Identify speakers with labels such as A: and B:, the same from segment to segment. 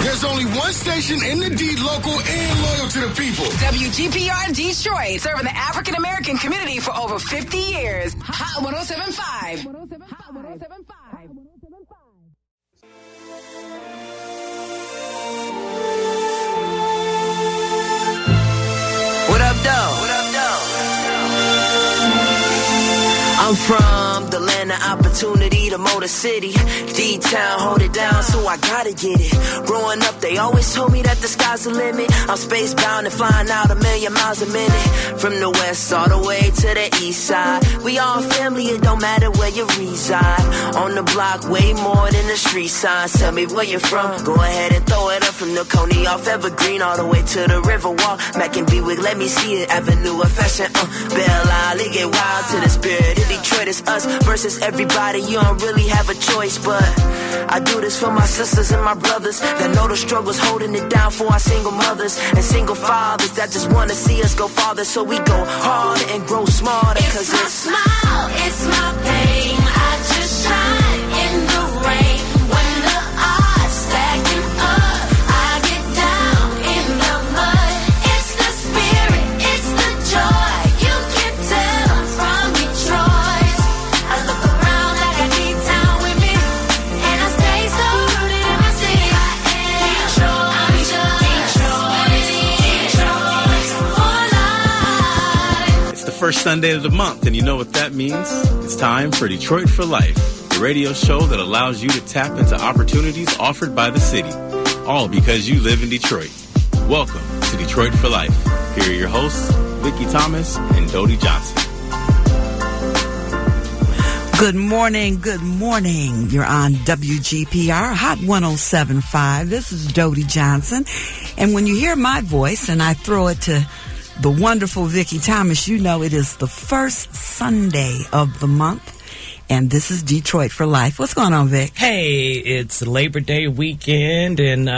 A: There's only one station in the D, local and loyal to the people.
B: WGPR Detroit, serving the African American community for over 50 years. Hot 107.5. Hot 107.5.
C: What up, though? What up, though? I'm from the land of opportunity, the Motor City. D-Town, hold it down, so I gotta get it. Growing up, they always told me that the sky's the limit. I'm spacebound and flying out 1,000,000 miles a minute. From the west all the way to the east side. We all family, it don't matter where you reside. On the block, way more than the street signs. Tell me where you're from, go ahead and throw it up. From the Coney off Evergreen all the way to the Riverwalk. Mac and Bewick, let me see it. Avenue of Fashion, Belle Isle, get wild to the spirit. In Detroit, it's us versus everybody. You don't really have a choice, but I do this for my sisters and my brothers that know the struggles holding it down for our single mothers and single fathers that just want to see us go farther. So we go harder and grow smarter.
D: It's my smile, it's my pain. I just shine in the rain. When the odds stacking up, I get down in the mud. It's the spirit, it's the joy. You can tell I'm from Detroit. I look around, I got D-Town with me, and I stay so rooted in my city. Detroit for life.
E: It's the first Sunday of the month, and you know what that means? It's time for Detroit for Life, the radio show that allows you to tap into opportunities offered by the city, all because you live in Detroit. Welcome to Detroit for Life. Here are your hosts, Vicki Thomas and Dodie Johnson.
F: Good morning, good morning. You're on WGPR, Hot 107.5. This is Dodie Johnson. And when you hear my voice and I throw it to the wonderful Vicki Thomas, you know it is the first Sunday of the month. And this is Detroit for Life. What's going on, Vic?
G: Hey, it's Labor Day weekend and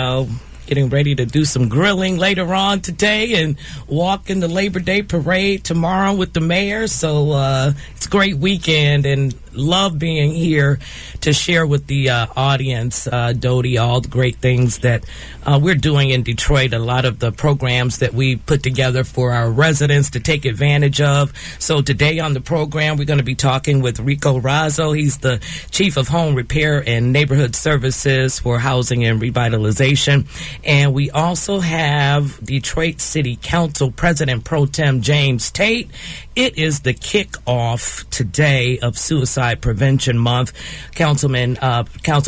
G: getting ready to do some grilling later on today and walk in the Labor Day parade tomorrow with the mayor. So it's a great weekend and love being here to share with the audience, Dodie, all the great things that we're doing in Detroit, a lot of the programs that we put together for our residents to take advantage of. So today on the program, we're going to be talking with Rico Razzo. He's the Chief of Home Repair and Neighborhood Services for Housing and Revitalization. And we also have Detroit City Council President Pro Tem James Tate. It is the kickoff today of Suicide Prevention Month. Council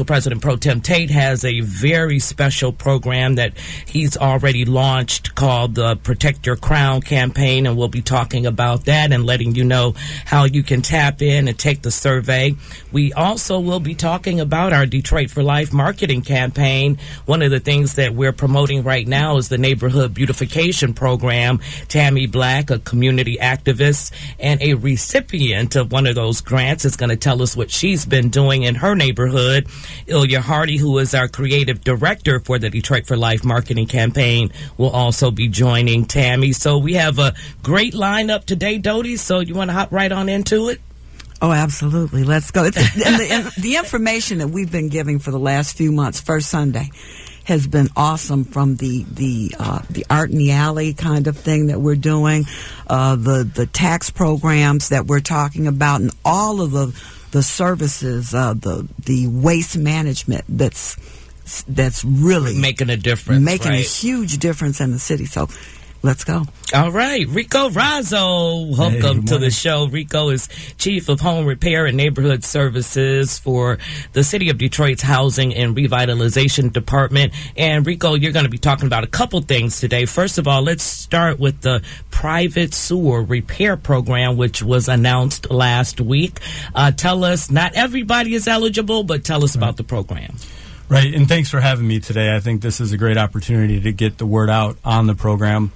G: President Pro Tem Tate has a very special program that he's already launched called the Protect Your Crown campaign, and we'll be talking about that and letting you know how you can tap in and take the survey. We also will be talking about our Detroit for Life marketing campaign. One of the things that we're promoting right now is the Neighborhood Beautification Program. Tammy Black, a community activist and a recipient of one of those grants, is going to tell us what she's been doing in her neighborhood. Ilya Hardy, who is our creative director for the Detroit for Life marketing campaign, will also be joining Tammy. So we have a great lineup today, Dodie. So you want to hop right on into it?
F: Oh, absolutely. Let's go. The information that we've been giving for the last few months, first Sunday, has been awesome, from the Art in the Alley kind of thing that we're doing, the tax programs that we're talking about, and all of the services, the waste management that's really
G: making a difference,
F: a huge difference in the city. So let's go.
G: All right. Rico Razzo, welcome to the show. Rico is Chief of Home Repair and Neighborhood Services for the City of Detroit's Housing and Revitalization Department. And Rico, you're going to be talking about a couple things today. First of all, let's start with the private sewer repair program, which was announced last week. Tell us, not everybody is eligible, but tell us about the program.
H: Right, and thanks for having me today. I think this is a great opportunity to get the word out on the program.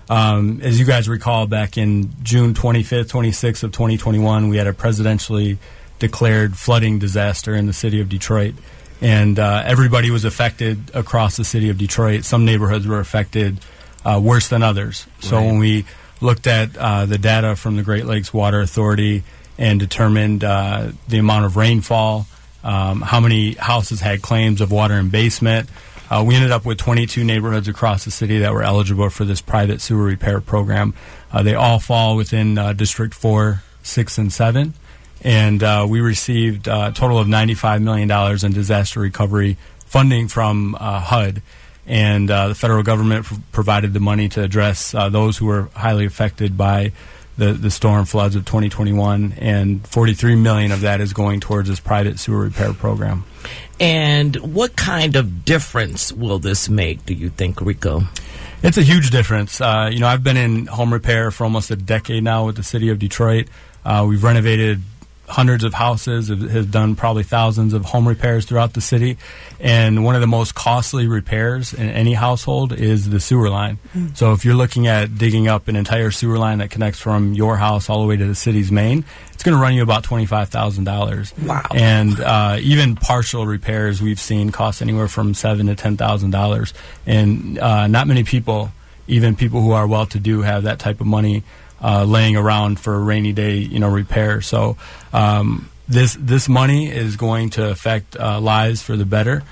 H: As you guys recall, back in June 25th, 26th of 2021, we had a presidentially declared flooding disaster in the city of Detroit. And everybody was affected across the city of Detroit. Some neighborhoods were affected worse than others. So when we looked at the data from the Great Lakes Water Authority and determined the amount of rainfall, how many houses had claims of water in basement, We ended up with 22 neighborhoods across the city that were eligible for this private sewer repair program. They all fall within District 4, 6, and 7. And we received a total of $95 million in disaster recovery funding from HUD. And the federal government provided the money to address those who were highly affected by the storm floods of 2021. And $43 million of that is going towards this private sewer repair program.
G: And what kind of difference will this make, do you think, Rico?
H: It's a huge difference. I've been in home repair for almost a decade now with the city of Detroit. We've renovated hundreds of houses, have done probably thousands of home repairs throughout the city. And one of the most costly repairs in any household is the sewer line. So if you're looking at digging up an entire sewer line that connects from your house all the way to the city's main, it's going to run you about $25,000.
G: Wow.
H: And even partial repairs we've seen cost anywhere from $7,000 to $10,000. And not many people, even people who are well-to-do, have that type of money laying around for a rainy day, repair. So this money is going to affect lives for the better.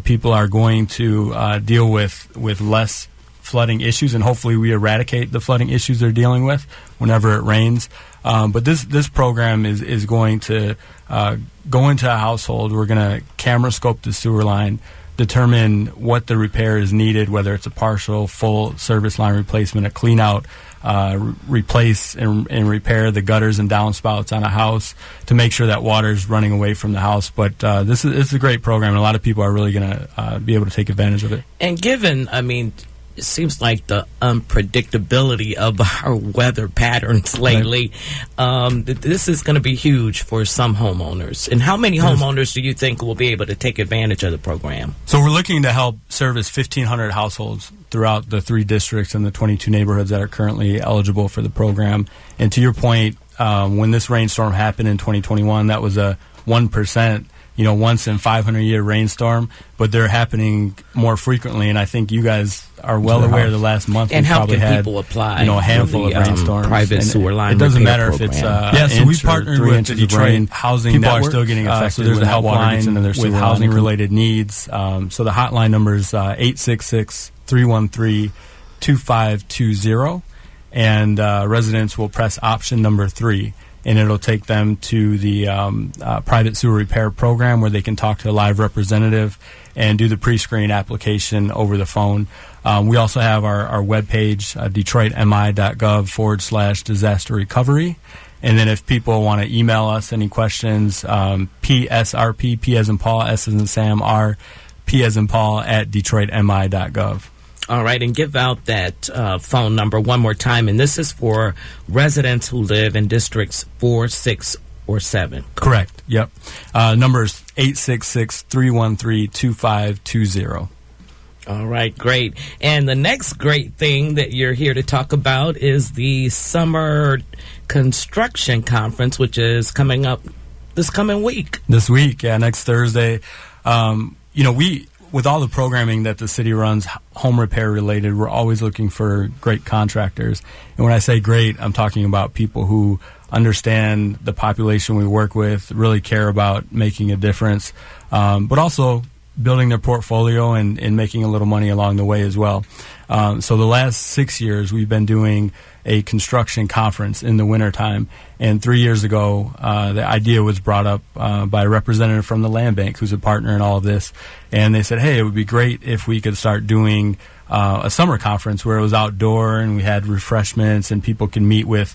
H: People are going to deal with less flooding issues, and hopefully we eradicate the flooding issues they're dealing with whenever it rains. But this program is going to go into a household. We're going to camera scope the sewer line, determine what the repair is needed, whether it's a partial, full service line replacement, a clean out, replace and repair the gutters and downspouts on a house to make sure that water is running away from the house. But this is a great program, and a lot of people are really going to be able to take advantage of it.
G: And given, it seems like the unpredictability of our weather patterns lately, this is going to be huge for some homeowners. And how many homeowners do you think will be able to take advantage of the program?
H: So we're looking to help service 1,500 households throughout the 3 districts and the 22 neighborhoods that are currently eligible for the program. And to your point, when this rainstorm happened in 2021, that was a 1%, once in 500-year rainstorm, but they're happening more frequently. And I think you guys are well aware the last month
G: and
H: we've
G: how
H: probably
G: can
H: had
G: people apply
H: a handful
G: for
H: of rainstorms.
G: Private sewer line.
H: It doesn't
G: repair
H: matter
G: program.
H: if it's
G: so
H: we partnered with the Detroit Housing People Network. Are still getting affected. So there's a helpline with housing-related needs. So the hotline number is 866-313-2520, and residents will press option number 3. And it'll take them to the private sewer repair program where they can talk to a live representative and do the pre-screen application over the phone. We also have our webpage, detroitmi.gov/disaster recovery. And then if people want to email us any questions, PSRP, P as in Paul, S as in Sam, R, P as in Paul, at detroitmi.gov.
G: All right, and give out that phone number one more time. And this is for residents who live in districts 4, 6, or 7.
H: Correct. Yep. Number is 866-313-2520.
G: All right, great. And the next great thing that you're here to talk about is the Summer Construction Conference, which is coming up this coming week.
H: This week, next Thursday. With all the programming that the city runs, home repair related, we're always looking for great contractors. And when I say great, I'm talking about people who understand the population we work with, really care about making a difference, but also building their portfolio and making a little money along the way as well. So the last 6 years, we've been doing a construction conference in the wintertime. And 3 years ago, the idea was brought up by a representative from the Land Bank, who's a partner in all of this. And they said, hey, it would be great if we could start doing a summer conference where it was outdoor and we had refreshments and people can meet with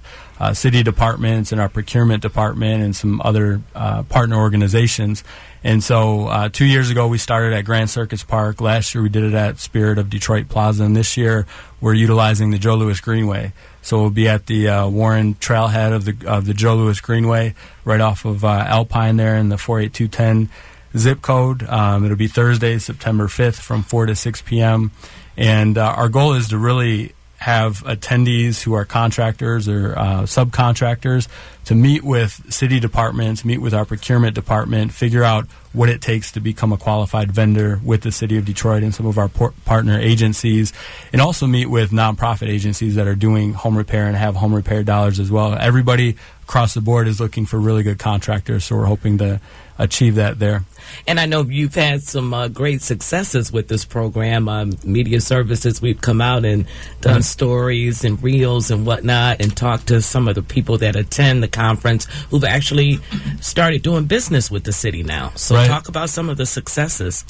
H: city departments and our procurement department and some other partner organizations. And so 2 years ago, we started at Grand Circus Park. Last year, we did it at Spirit of Detroit Plaza. And this year, we're utilizing the Joe Louis Greenway. So we'll be at the Warren Trailhead of the Joe Louis Greenway, right off of Alpine there in the 48210 zip code. It'll be Thursday, September 5th from 4 to 6 p.m. And our goal is to really have attendees who are contractors or subcontractors to meet with city departments, meet with our procurement department, figure out what it takes to become a qualified vendor with the city of Detroit and some of our partner agencies, and also meet with nonprofit agencies that are doing home repair and have home repair dollars as well. Everybody across the board is looking for really good contractors, so we're hoping to achieve that there.
G: And I know you've had some great successes with this program. Media Services, we've come out and done stories and reels and whatnot and talked to some of the people that attend the conference who've actually started doing business with the city now. So talk about some of the successes.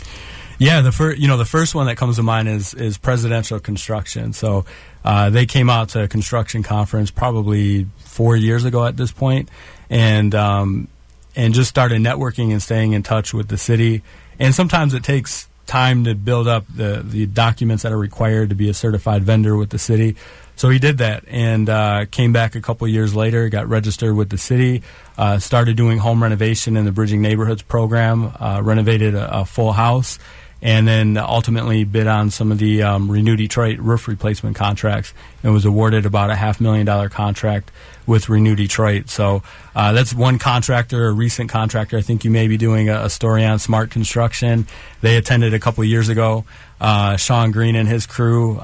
H: Yeah, the first one that comes to mind is Presidential Construction. So they came out to a construction conference probably 4 years ago at this point, and just started networking and staying in touch with the city. And sometimes it takes time to build up the documents that are required to be a certified vendor with the city. So he did that and came back a couple years later, got registered with the city, started doing home renovation in the Bridging Neighborhoods program, renovated a full house, and then ultimately bid on some of the Renew Detroit roof replacement contracts and was awarded about a $500,000 contract with Renew Detroit. So that's one contractor, a recent contractor. I think you may be doing a story on Smart Construction. They attended a couple years ago. Sean Green and his crew,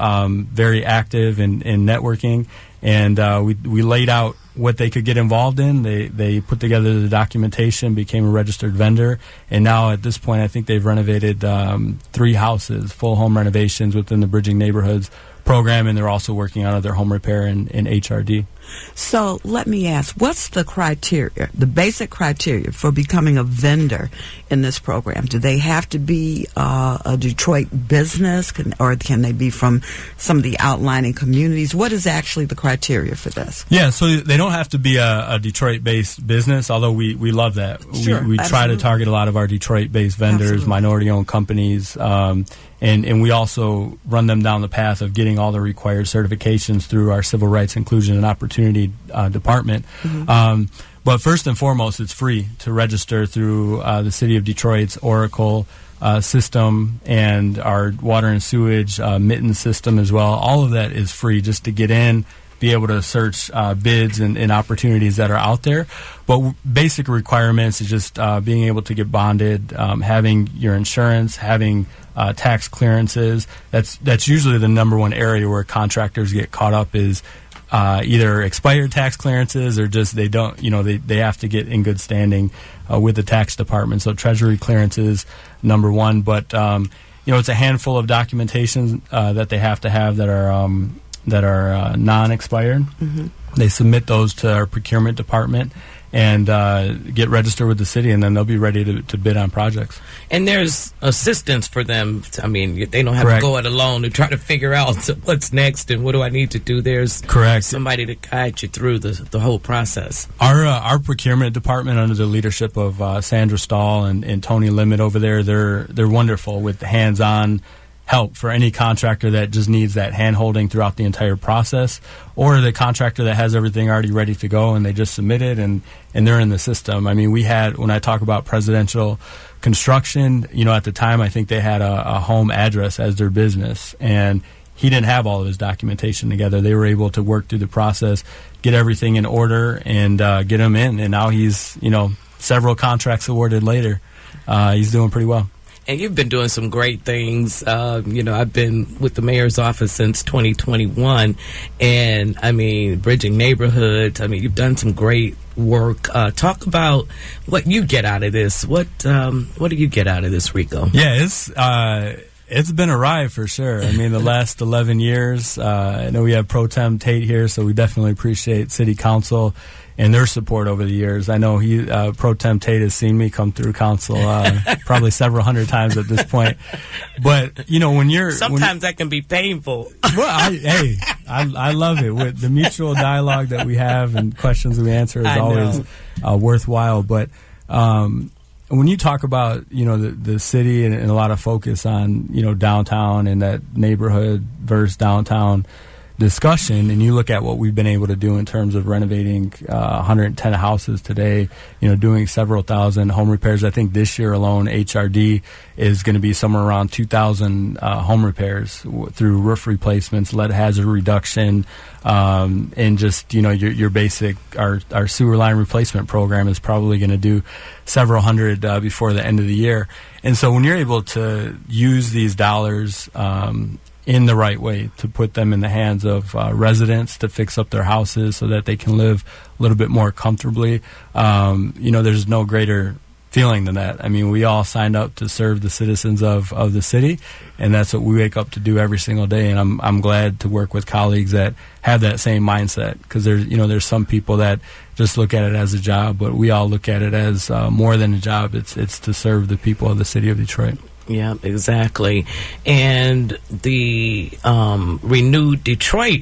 H: very active in networking. And we laid out what they could get involved in. They put together the documentation, became a registered vendor, and now at this point I think they've renovated 3 houses, full home renovations within the Bridging Neighborhoods program, and they're also working on other home repair in HRD.
F: So let me ask, what's the criteria, the basic criteria for becoming a vendor in this program? Do they have to be a Detroit business, or can they be from some of the outlying communities? What is actually the criteria for this?
H: Yeah, so they don't have to be a Detroit-based business, although we love that.
F: Sure,
H: we try to target a lot of our Detroit-based vendors, minority-owned companies, and we also run them down the path of getting all the required certifications through our Civil Rights, Inclusion, and Opportunity department. Mm-hmm. But first and foremost, it's free to register through the City of Detroit's Oracle system and our water and sewage mitten system as well. All of that is free just to get in, be able to search bids and opportunities that are out there. But basic requirements is just being able to get bonded, having your insurance, having tax clearances. That's usually the number one area where contractors get caught up is either expired tax clearances or just they don't, they have to get in good standing with the tax department. So treasury clearances, number one. But it's a handful of documentation that they have to have that are non-expired. Mm-hmm. They submit those to our procurement department and get registered with the city, and then they'll be ready to bid on projects.
G: And there's assistance for them. I mean, they don't have
H: Correct.
G: to go it alone to try to figure out what's next and what do I need to do. There's
H: Correct.
G: somebody to guide you through the whole process.
H: Our procurement department, under the leadership of Sandra Stahl and Tony Limit over there, they're wonderful with hands-on help for any contractor that just needs that hand-holding throughout the entire process, or the contractor that has everything already ready to go and they just submit it and they're in the system. I mean, when I talk about Presidential Construction, at the time I think they had a home address as their business, and he didn't have all of his documentation together. They were able to work through the process, get everything in order, and get him in. And now he's, several contracts awarded later. He's doing pretty well.
G: And you've been doing some great things. I've been with the mayor's office since 2021. And, Bridging Neighborhoods. You've done some great work. Talk about what you get out of this. What do you get out of this, Rico?
H: Yeah, it's been a ride for sure. The last 11 years, I know we have Pro Tem Tate here, so we definitely appreciate City Council and their support over the years. I know Pro Tem Tate has seen me come through council probably several hundred times at this point. But when you're
G: sometimes that can be painful.
H: Well, I love it. With the mutual dialogue that we have and questions we answer is always worthwhile. But when you talk about the city and a lot of focus on downtown and that neighborhood versus downtown discussion, and you look at what we've been able to do in terms of renovating 110 houses today, doing several thousand home repairs. I think this year alone, HRD is going to be somewhere around 2,000 home repairs through roof replacements, lead hazard reduction, and just your basic our sewer line replacement program is probably going to do several hundred before the end of the year. And so when you're able to use these dollars in the right way to put them in the hands of residents to fix up their houses so that they can live a little bit more comfortably, there's no greater feeling than that. I mean, we all signed up to serve the citizens of the city, and that's what we wake up to do every single day. And I'm glad to work with colleagues that have that same mindset, because there's some people that just look at it as a job, but we all look at it as more than a job. It's to serve the people of the city of Detroit.
G: Yeah, exactly. And the Renewed Detroit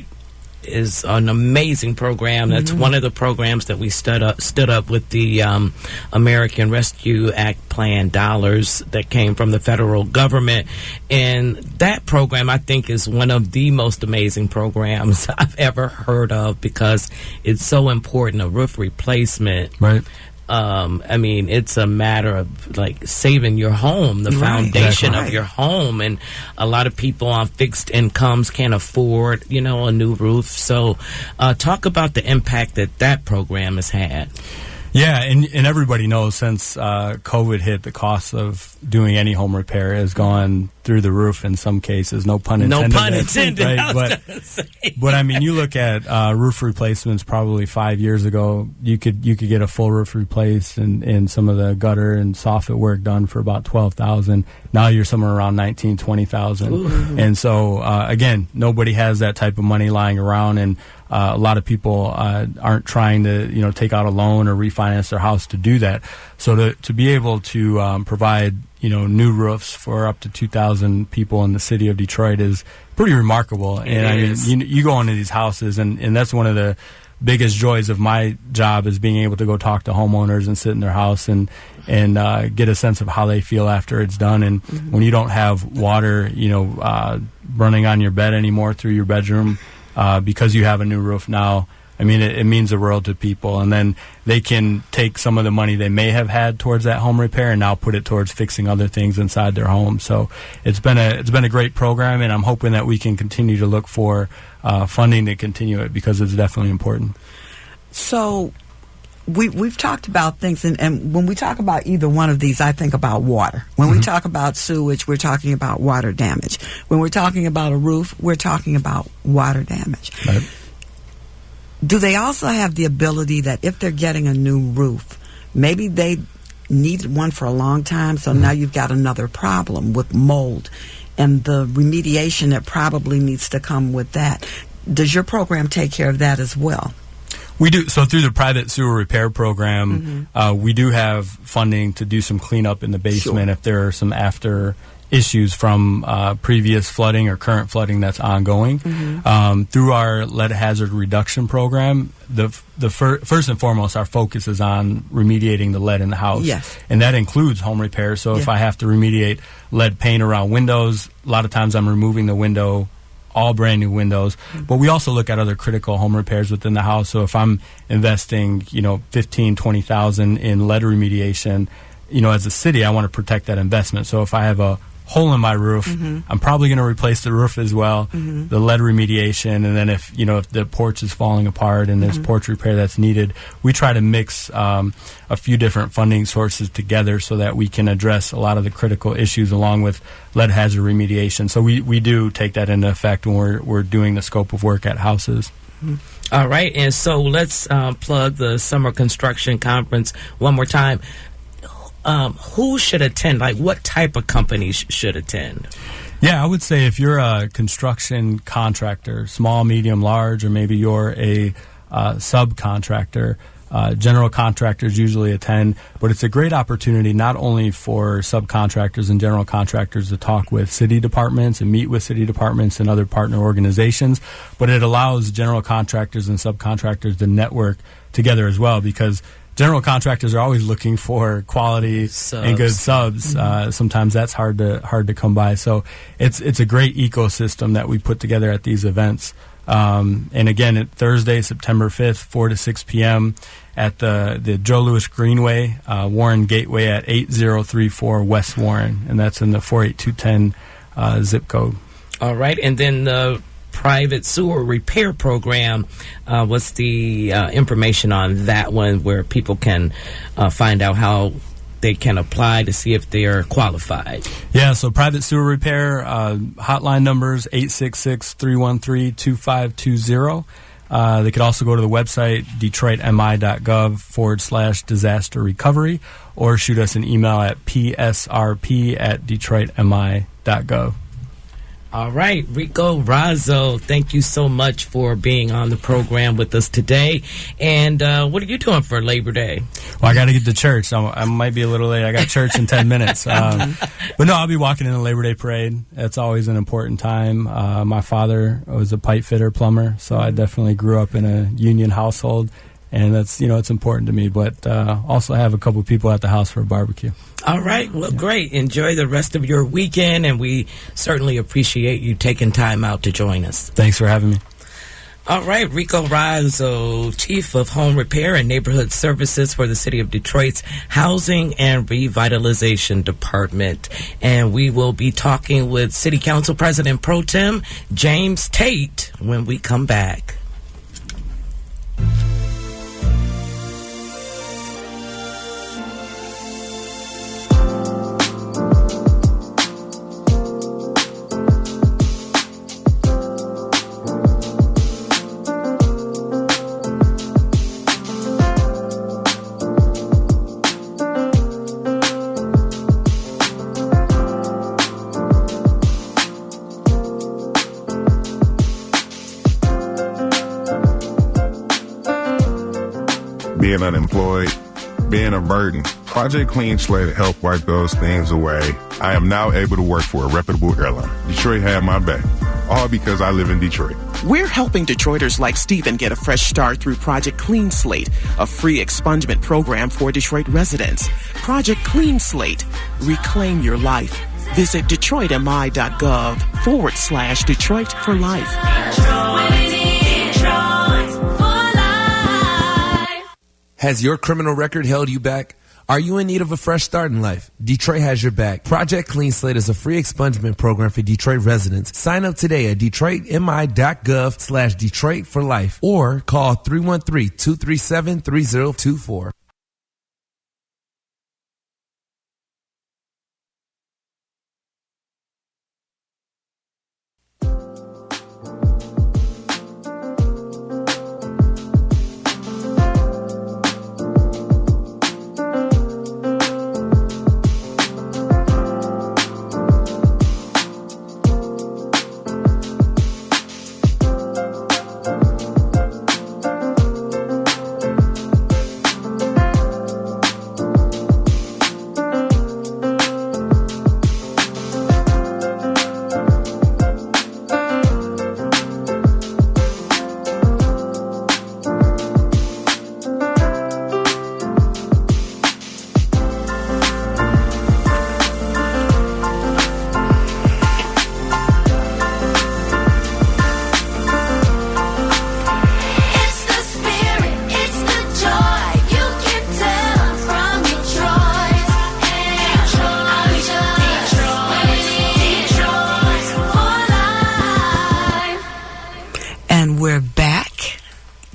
G: is an amazing program. That's one of the programs that we stood up with the American Rescue Act Plan dollars that came from the federal government. And that program, I think, is one of the most amazing programs I've ever heard of, because it's so important. A roof replacement.
H: Right.
G: I mean, it's a matter of like saving your home, the foundation of your home. And a lot of people on fixed incomes can't afford, a new roof. So talk about the impact that program has had.
H: Yeah, and everybody knows since COVID hit, the cost of doing any home repair has gone through the roof in some cases. No pun intended.
G: No pun intended.
H: Right? But I mean, you look at roof replacements. Probably 5 years ago, you could get a full roof replaced and some of the gutter and soffit work done for about $12,000. Now you're somewhere around $19,000-$20,000. And so again, nobody has that type of money lying around, and a lot of people aren't trying to take out a loan or refinance their house to do that. So to be able to provide new roofs for up to 2,000 people in the city of Detroit is pretty remarkable. And I mean, you go into these houses, and that's one of the biggest joys of my job, is being able to go talk to homeowners and sit in their house and get a sense of how they feel after it's done. And when you don't have water, running on your bed anymore through your bedroom, because you have a new roof now, I mean, it means the world to people. And then they can take some of the money they may have had towards that home repair and now put it towards fixing other things inside their home. So it's been a great program, and I'm hoping that we can continue to look for funding to continue it, because it's definitely important.
F: So we've talked about things, and when we talk about either one of these, I think about water. When we talk about sewage, we're talking about water damage. When we're talking about a roof, we're talking about water damage.
H: Right.
F: Do they also have the ability that if they're getting a new roof, maybe they needed one for a long time, so now you've got another problem with mold and the remediation that probably needs to come with that? Does your program take care of that as well?
H: We do. So through the private sewer repair program, we do have funding to do some cleanup in the basement if there are some after issues from previous flooding or current flooding that's ongoing. Through our lead hazard reduction program, the first and foremost, our focus is on remediating the lead in the house.
F: Yes.
H: And that includes home repair. So if I have to remediate lead paint around windows, a lot of times I'm removing the window, all brand new windows. But we also look at other critical home repairs within the house. So if I'm investing, $15,000-$20,000 in lead remediation, as a city, I want to protect that investment. So if I have a hole in my roof, I'm probably going to replace the roof as well, the lead remediation, and then if the porch is falling apart and there's porch repair that's needed, we try to mix a few different funding sources together so that we can address a lot of the critical issues along with lead hazard remediation. So we do take that into effect when we're doing the scope of work at houses.
G: All right, and so let's plug the Summer Construction Conference one more time. Who should attend? Like, what type of companies should attend?
H: Yeah, I would say if you're a construction contractor, small, medium, large, or maybe you're a subcontractor, general contractors usually attend. But it's a great opportunity not only for subcontractors and general contractors to talk with city departments and meet with city departments and other partner organizations, but it allows general contractors and subcontractors to network together as well, because general contractors are always looking for quality and good subs. Sometimes that's hard to come by. So it's a great ecosystem that we put together at these events. And again, Thursday, September 5th, 4 to 6 p.m. at the Joe Louis Greenway, Warren Gateway at 8034 West Warren, and that's in the 48210 zip code.
G: All right, and then the private sewer repair program, what's the information on that one where people can find out how they can apply to see if they're qualified?
H: Yeah, so private sewer repair, hotline numbers 866-313-2520. They could also go to the website, detroitmi.gov/disaster recovery, or shoot us an email at psrp@detroitmi.gov.
G: All right, Rico Razzo, thank you so much for being on the program with us today. And what are you doing for Labor Day?
H: Well, I got to get to church. I might be a little late. I got church in 10 minutes. But no, I'll be walking in the Labor Day parade. That's always an important time. My father was a pipe fitter, plumber, so I definitely grew up in a union household. And that's, it's important to me. But also have a couple people at the house for a barbecue.
G: All right. Well, great. Enjoy the rest of your weekend, and we certainly appreciate you taking time out to join us.
H: Thanks for having me.
G: All right. Rico Razzo, Chief of Home Repair and Neighborhood Services for the City of Detroit's Housing and Revitalization Department. And we will be talking with City Council President Pro Tem James Tate when we come back.
I: Being unemployed, being a burden. Project Clean Slate helped wipe those things away. I am now able to work for a reputable airline. Detroit had my back, all because I live in Detroit.
J: We're helping Detroiters like Stephen get a fresh start through Project Clean Slate, a free expungement program for Detroit residents. Project Clean Slate. Reclaim your life. Visit DetroitMI.gov/Detroit for life.
K: Has your criminal record held you back? Are you in need of a fresh start in life? Detroit has your back. Project Clean Slate is a free expungement program for Detroit residents. Sign up today at DetroitMI.gov/Detroit for life or call 313-237-3024.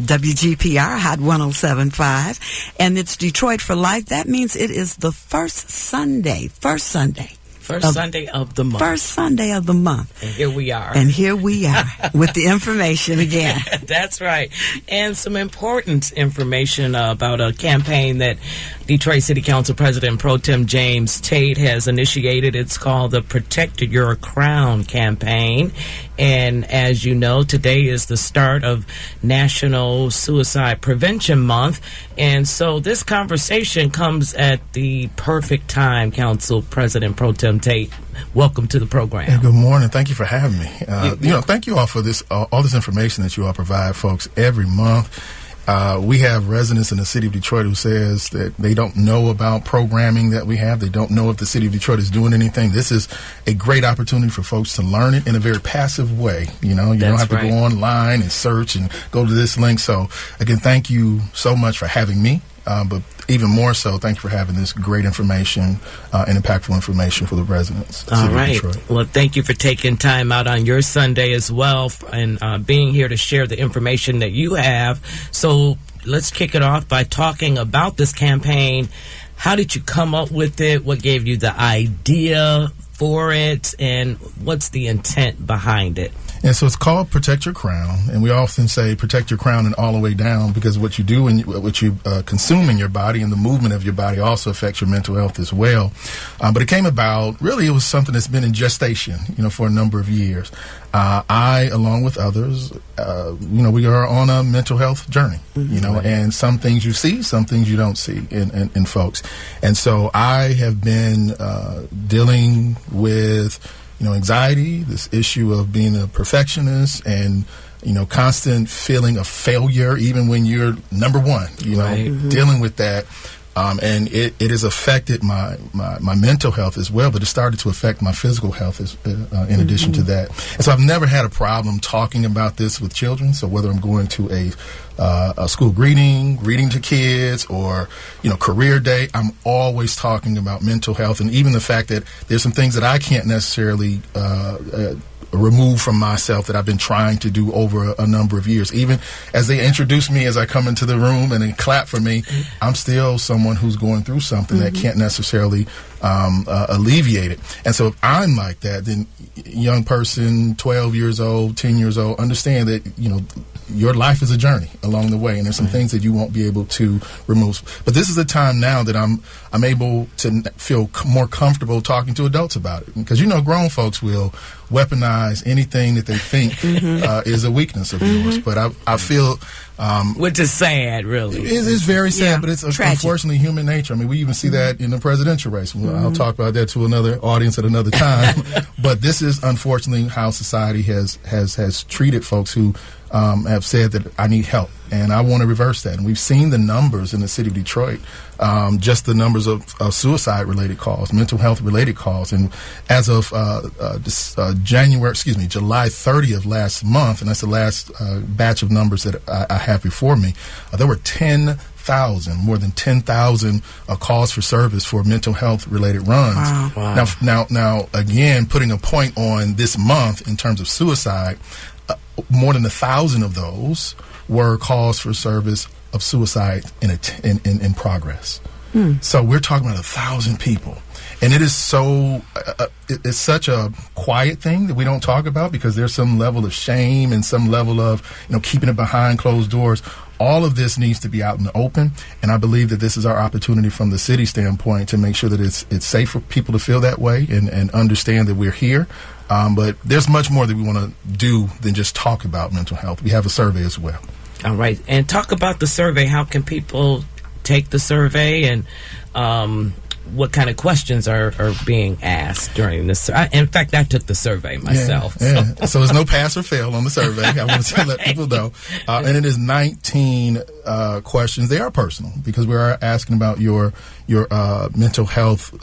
F: WGPR Hot 107.5, and it's Detroit for Life. That means it is the first Sunday of the month. First Sunday of the month.
G: And here we are.
F: With the information again.
G: That's right. And some important information about a campaign that Detroit City Council President Pro Tem James Tate has initiated. It's called the Protect Your Crown campaign. And as you know, today is the start of National Suicide Prevention Month. And so this conversation comes at the perfect time, Council President Pro Tem Tate. Welcome to the program.
L: Hey, good morning. Thank you for having me. Thank you all for this, all this information that you all provide folks every month. We have residents in the city of Detroit who says that they don't know about programming that we have. They don't know if the city of Detroit is doing anything. This is a great opportunity for folks to learn it in a very passive way. You don't have to go online and search and go to this link. So, again, thank you so much for having me. But even more so, thank you for having this great information and impactful information for the residents.
G: All right. Well, thank you for taking time out on your Sunday as well and being here to share the information that you have. So let's kick it off by talking about this campaign. How did you come up with it? What gave you the idea for it? And what's the intent behind it?
L: And so it's called Protect Your Crown, and we often say protect your crown and all the way down, because what you do and what you consume in your body and the movement of your body also affects your mental health as well. But it came about, really, it was something that's been in gestation, for a number of years. I, along with others, we are on a mental health journey, and some things you see, some things you don't see in folks. And so I have been dealing with anxiety, this issue of being a perfectionist, and constant feeling of failure, even when you're number one. Dealing with that, and it has affected my mental health as well. But it started to affect my physical health in addition to that. And so I've never had a problem talking about this with children. So whether I'm going to a school reading to kids, or career day, I'm always talking about mental health, and even the fact that there's some things that I can't necessarily remove from myself that I've been trying to do over a number of years. Even as they introduce me as I come into the room and they clap for me, I'm still someone who's going through something that can't necessarily alleviate it. And so if I'm like that, then young person, 12 years old, 10 years old, understand that, your life is a journey along the way, and there's some things that you won't be able to remove. But this is a time now that I'm able to feel more comfortable talking to adults about it, because grown folks will weaponize anything that they think is a weakness of yours. But I feel
G: which is sad, really.
L: It is very sad, but it's unfortunately human nature. I mean, we even see that in the presidential race. I'll talk about that to another audience at another time. But this is unfortunately how society has treated folks who have said that I need help, and I want to reverse that. And we've seen the numbers in the city of Detroit, just the numbers of suicide-related calls, mental health-related calls. And as of July 30th of last month, and that's the last batch of numbers that I have before me, there were more than 10,000 calls for service for mental health related runs. Wow. Now, again, putting a point on this month in terms of suicide, more than 1,000 of those were calls for service of suicide in progress. So we're talking about 1,000 people. And it is it's such a quiet thing that we don't talk about, because there's some level of shame and some level of, keeping it behind closed doors. All of this needs to be out in the open, and I believe that this is our opportunity from the city standpoint to make sure that it's safe for people to feel that way and understand that we're here. But there's much more that we want to do than just talk about mental health. We have a survey as well.
G: All right. And talk about the survey. How can people take the survey, and what kind of questions are being asked during this? In fact, I took the survey myself.
L: Yeah. So there's no pass or fail on the survey. I want to let people know. And it is 19 questions. They are personal, because we are asking about your mental health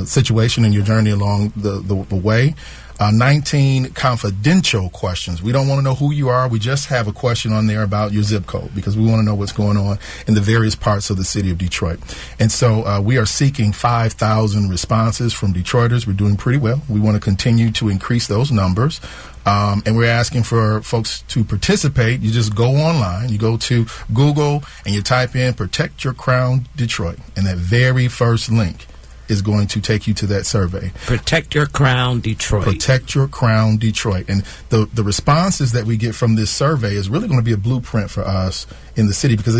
L: situation and your journey along the way. 19 confidential questions. We don't want to know who you are. We just have a question on there about your zip code, because we want to know what's going on in the various parts of the city of Detroit. And so we are seeking 5,000 responses from Detroiters. We're doing pretty well. We want to continue to increase those numbers. And we're asking for folks to participate. You just go online, you go to Google, and you type in Protect Your Crown Detroit. And that very first link is going to take you to that survey.
G: Protect Your Crown Detroit.
L: Protect Your Crown Detroit. And the responses that we get from this survey is really going to be a blueprint for us in the city, because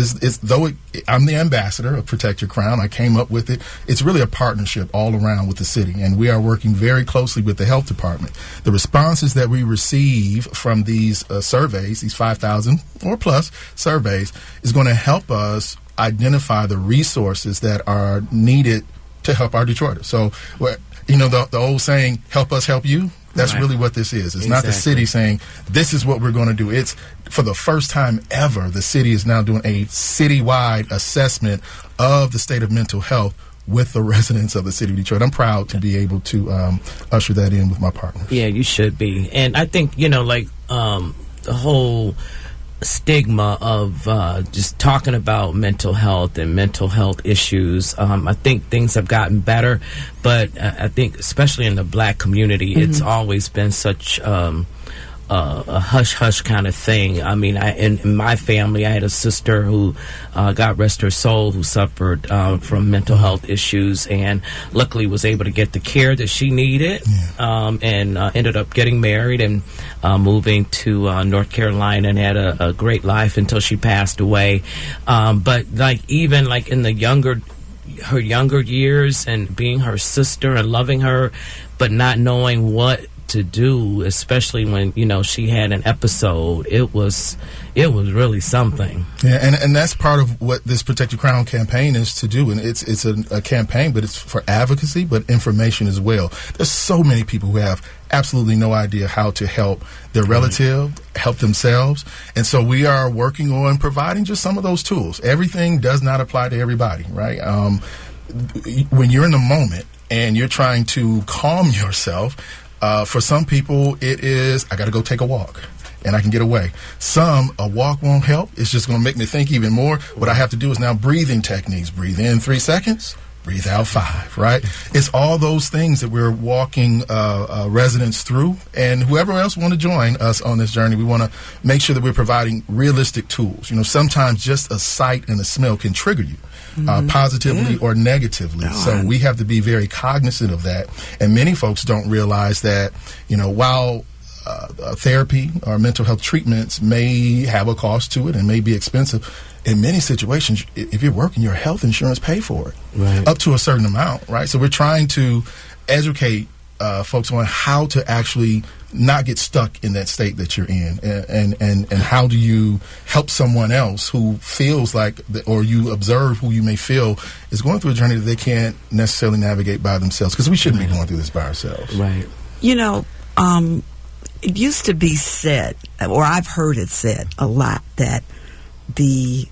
L: I'm the ambassador of Protect Your Crown. I came up with it. It's really a partnership all around with the city, and we are working very closely with the health department. The responses that we receive from these surveys, these 5,000 or plus surveys, is going to help us identify the resources that are needed to help our Detroiters. So, the old saying, help us help you, that's really what this is. It's not the city saying, this is what we're going to do. It's, for the first time ever, the city is now doing a citywide assessment of the state of mental health with the residents of the city of Detroit. I'm proud to be able to usher that in with my partners.
G: Yeah, you should be. And I think, the whole stigma of just talking about mental health and mental health issues. I think things have gotten better, but I think especially in the black community, it's always been such a hush-hush kind of thing. I mean, in my family, I had a sister who, God rest her soul, who suffered from mental health issues, and luckily was able to get the care that she needed, and ended up getting married and moving to North Carolina, and had a great life until she passed away. But even in her younger years, and being her sister and loving her, but not knowing what to do, especially when she had an episode, it was really something.
L: Yeah, and that's part of what this Protect Your Crown campaign is to do, and it's a campaign, but it's for advocacy, but information as well. There's so many people who have absolutely no idea how to help their relative, help themselves, and so we are working on providing just some of those tools. Everything does not apply to everybody, right? When you're in the moment and you're trying to calm yourself, for some people, it is, I got to go take a walk, and I can get away. Some, a walk won't help. It's just going to make me think even more. What I have to do is now breathing techniques. Breathe in 3 seconds, breathe out 5, right? It's all those things that we're walking residents through. And whoever else want to join us on this journey, we want to make sure that we're providing realistic tools. Sometimes just a sight and a smell can trigger you. Positively or negatively. So we have to be very cognizant of that. And many folks don't realize that, while therapy or mental health treatments may have a cost to it and may be expensive, in many situations, if you're working, your health insurance pay for it up to a certain amount, right? So we're trying to educate folks on how to actually not get stuck in that state that you're in, and how do you help someone else who feels like, or you observe who you may feel is going through a journey that they can't necessarily navigate by themselves, because we shouldn't be going through this by ourselves.
G: Right.
F: It used to be said, or I've heard it said a lot, that the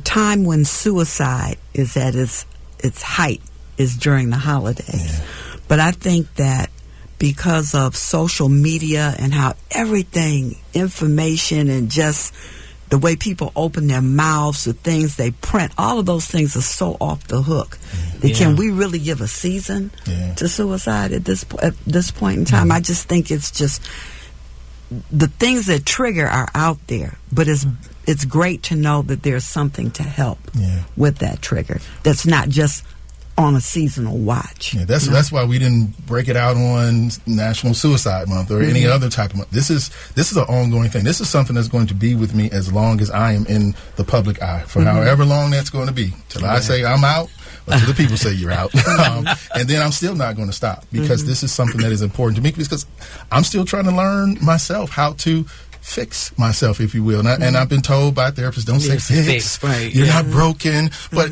F: time when suicide is at its height is during the holidays. But I think that because of social media and how everything, information, and just the way people open their mouths, the things they print, all of those things are so off the hook. Can we really give a season to suicide at this point in time? I just think it's just the things that trigger are out there, but it's great to know that there's something to help with that trigger. That's not just on a seasonal watch.
L: That's why we didn't break it out on National Suicide Month or any other type of month. This is an ongoing thing. This is something that's going to be with me as long as I am in the public eye, for however long that's going to be, till I say I'm out, or till the people say you're out. And then I'm still not going to stop, because this is something that is important to me, because I'm still trying to learn myself how to fix myself, if you will. And I've been told by therapists, don't say fix.
G: Right.
L: You're not broken. But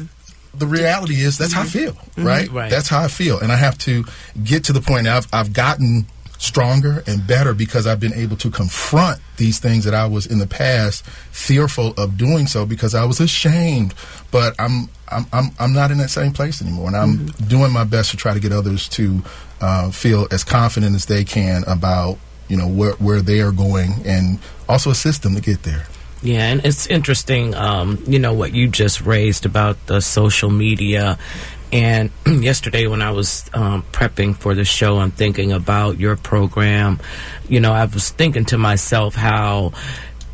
L: the reality is that's how I feel, right? That's how I feel. And I have to get to the point now. I've gotten stronger and better because I've been able to confront these things that I was in the past fearful of doing so, because I was ashamed. But I'm not in that same place anymore, and I'm doing my best to try to get others to feel as confident as they can about where they are going, and also assist them to get there.
G: Yeah, and it's interesting, what you just raised about the social media. And yesterday when I was prepping for the show and thinking about your program, I was thinking to myself how,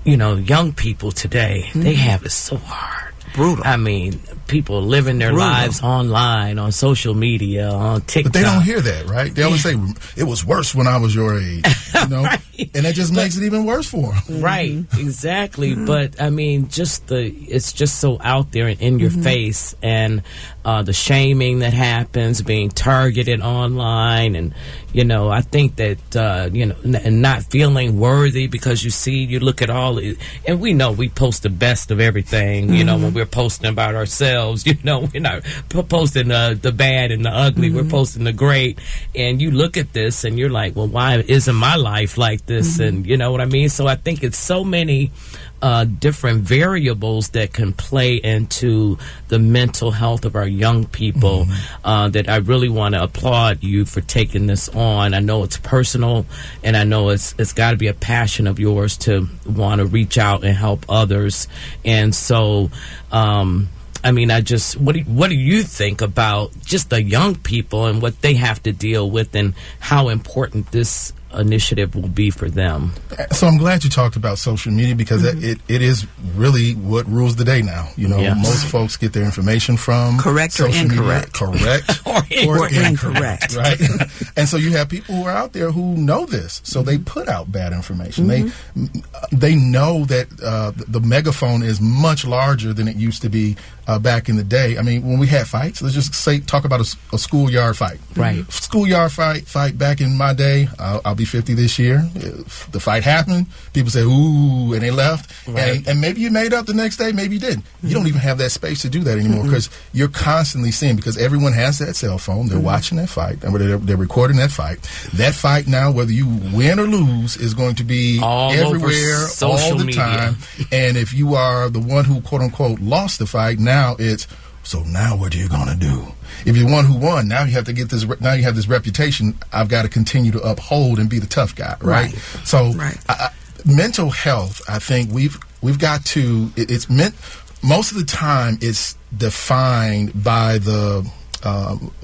G: young people today, they have it so hard.
F: Brutal.
G: I mean, people living their lives online, on social media, on TikTok.
L: But they don't hear that, right? They always say, it was worse when I was your age,
G: Right.
L: And that just makes it even worse for them.
G: Right, exactly. But, I mean, it's just so out there and in your face, and the shaming that happens, being targeted online, and, I think that, and not feeling worthy, because you look at all, and we know we post the best of everything, when we're posting about ourselves, we're not posting the bad and the ugly, we're posting the great, and you look at this and you're like, well, why isn't my life like this? And you know what I mean? So I think it's so many different variables that can play into the mental health of our young people that I really want to applaud you for taking this on. I know it's personal, and I know it's got to be a passion of yours to want to reach out and help others. And so I mean, what do you think about just the young people and what they have to deal with, and how important this initiative will be for them.
L: So I'm glad you talked about social media because it is really what rules the day now. You know, most folks get their information from
F: correct or incorrect.
L: Media, correct or incorrect, right? And so you have people who are out there who know this, so they put out bad information. They know that the megaphone is much larger than it used to be back in the day. I mean, when we had fights, let's just talk about a schoolyard fight.
G: Right.
L: Schoolyard fight back in my day. I'll be 50 this year. If the fight happened, people say, ooh, and they left.
G: Right.
L: And maybe you made up the next day, maybe you didn't. You don't even have that space to do that anymore because you're constantly seeing, because everyone has that cell phone. They're watching that fight, and they're recording that fight. That fight now, whether you win or lose, is going to be
G: all
L: everywhere, all the time. And if you are the one who, quote unquote, lost the fight, now it's, so now what are you going to do? If you're the one who won, now you have to get this. Now you have this reputation. I've got to continue to uphold and be the tough guy, right? So, mental health. I think we've got to. It's meant. Most of the time, it's defined by the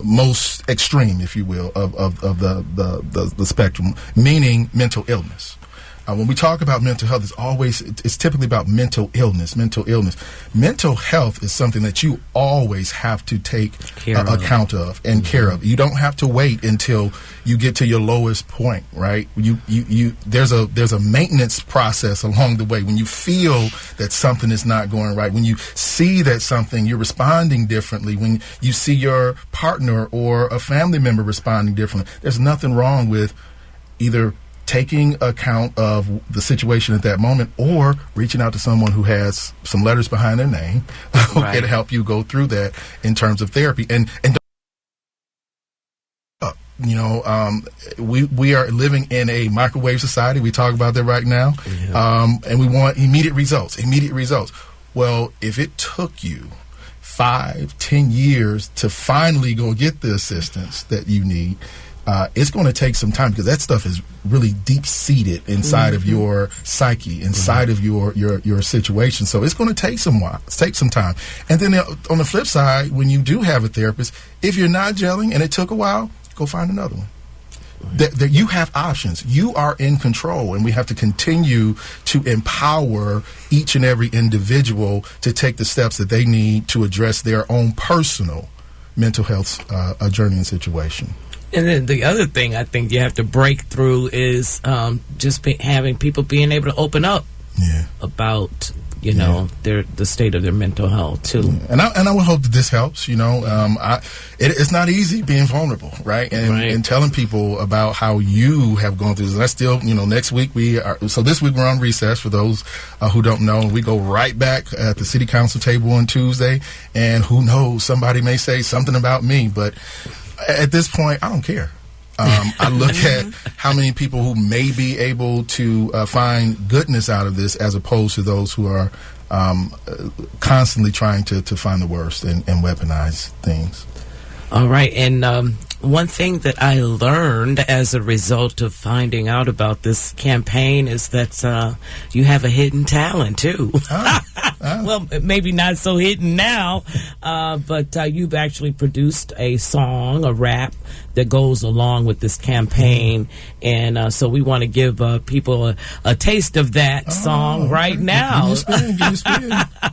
L: most extreme, if you will, of the spectrum, meaning mental illness. When we talk about mental health, it's typically about mental illness. Mental health is something that you always have to take account of and care of. You don't have to wait until you get to your lowest point, right? There's a maintenance process along the way. When you feel that something is not going right, when you see that you're responding differently, when you see your partner or a family member responding differently, there's nothing wrong with either taking account of the situation at that moment or reaching out to someone who has some letters behind their name who can help you go through that in terms of therapy. And you know, we are living in a microwave society. We talk about that right now. And we want immediate results. Well, if it took you 5-10 years to finally go get the assistance that you need, it's going to take some time because that stuff is really deep-seated inside of your psyche, inside of your situation. So it's going to take some time. And then on the flip side, when you do have a therapist, if you're not gelling and it took a while, go find another one. That you have options. You are in control, and we have to continue to empower each and every individual to take the steps that they need to address their own personal mental health journey and situation.
G: And then the other thing I think you have to break through is having people being able to open up about the state of their mental health too.
L: And I would hope that this helps. You know, it's not easy being vulnerable, right? And telling people about how you have gone through this. And I still, next week this week we're on recess for those who don't know. And we go right back at the city council table on Tuesday. And who knows, somebody may say something about me, but at this point, I don't care. I look at how many people who may be able to find goodness out of this as opposed to those who are constantly trying to find the worst and weaponize things.
G: All right. And one thing that I learned as a result of finding out about this campaign is that you have a hidden talent, too. Well, maybe not so hidden now, but you've actually produced a song, a rap, that goes along with this campaign. And so we want to give people a taste of that song right now.
L: Give me a spin.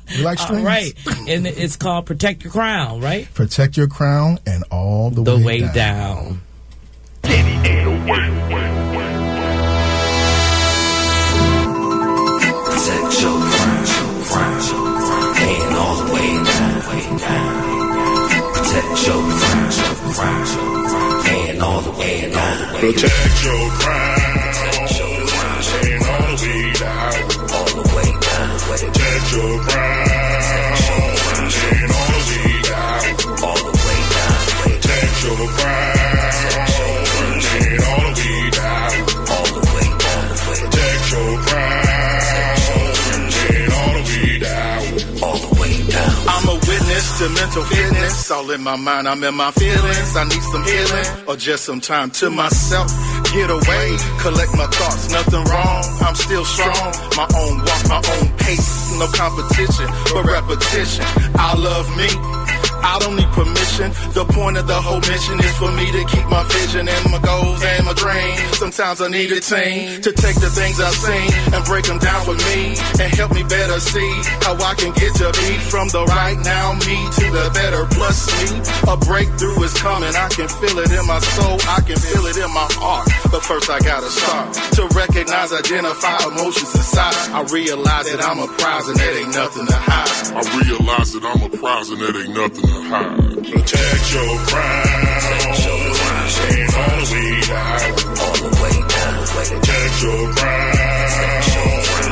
L: You like strings?
G: All right. And it's called Protect Your Crown, right?
L: Protect Your Crown and all the way down.
D: Protect your crown, and all the way down. Protect your crown, and all the way down.
A: Protect your crown, and all the way down.
D: All the way down.
A: Protect your crown, and all the way down.
D: All the way down.
A: Protect your crown, and all the way down.
D: All the way down.
A: Protect your crown, and all the way down.
D: All the way down.
M: I'm a witness to mental fitness. All in my mind, I'm in my feelings. I need some healing or just some time to myself. Get away, collect my thoughts, nothing wrong. I'm still strong. My own walk, my own pace. No competition, but repetition. I love me. I don't need permission. The point of the whole mission is for me to keep my vision and my goals and my dreams. Sometimes I need a team to take the things I've seen and break them down for me and help me better see how I can get to be from the right now me to the better plus me. A breakthrough is coming. I can feel it in my soul. I can feel it in my heart. But first I gotta start to recognize, identify emotions inside. I realize that I'm a prize and there ain't nothing to hide.
A: I realize that I'm a prize and there ain't nothing to hide. Protect your crown. Ain't all the way down. All the way down. Protect your crown.